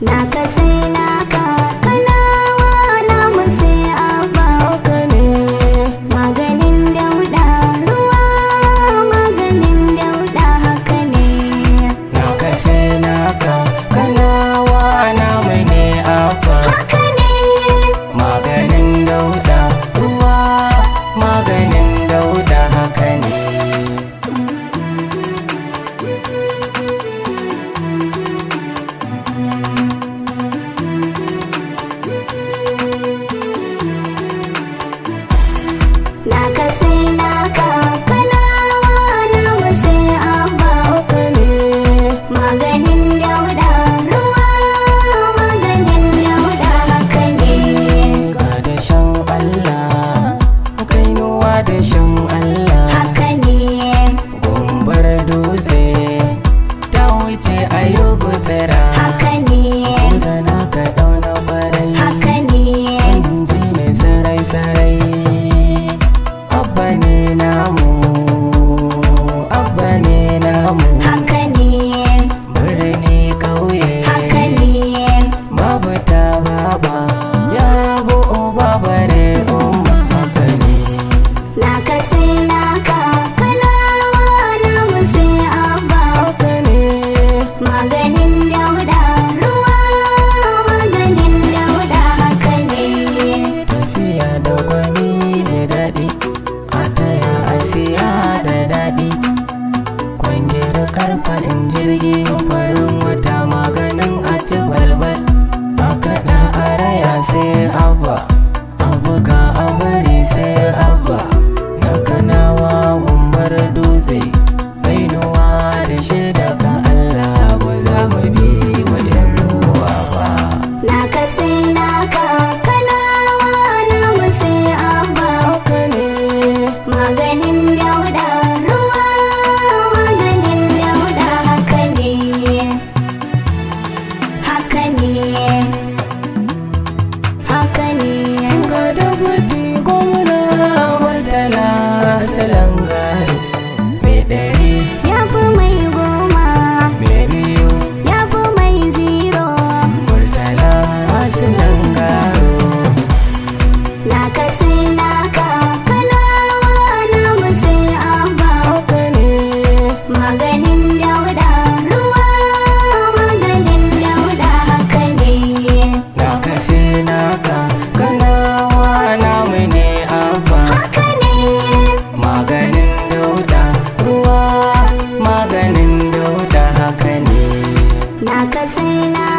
naka sai naka kanawa namu sai abba. haka ne Maganin dauda ruwa maganin dauda haka ne. naka sai naka kanawa namu ne abba. Haka ne. maganin dauda ruwa maganin dauda haka ne. Naka sai naka kanawa namu sai abba. haka ne Maganin dauda ruwa maganin dauda haka ne. ga da shan Allah kainuwa da shan Allah. Haka ne. gumbar dutse ta wuce a yi gutsira. Haka ne. da naka dauna barai Haka ne. ji mai sarai sarai. abba ne namu abba ne namu. Haka ne. birni kauye Haka ne. babu ta baba ya bu uba bare umma. haka ne Naka sai naka kanawa namu sai abba. haka ne Maganin dauda ruwa maganin dauda haka ne. tafiya da gwani da daɗi a taya a siya da daɗi. kwangiyar karfanin jirgi farin wata maganin a ci balbal. a kaɗa a raya sai abba a buga a bari sai abba. na kanawa gumbar dutse kainuwa da shaida ka Allah ba za mu bi wa yan ruwa ba. Naka sai naka kanawa namu sai abba. haka ne Maganin dauda ruwa maganin dauda haka ne. Haka ne. Haka ne. ga dabati gwamna murtala salangaro mai ɗari Ya fi mai goma. mai biyu Ya fi mai zero. murtala salangaro. Naka sai naka kanawa namu sai abba. haka ne Maganin dauda ruwa maganin dauda haka ne. naka sai naka kanawa namu ne abba. Haka ne. maganin dauda ruwa maganin dauda haka ne. Naka sai naka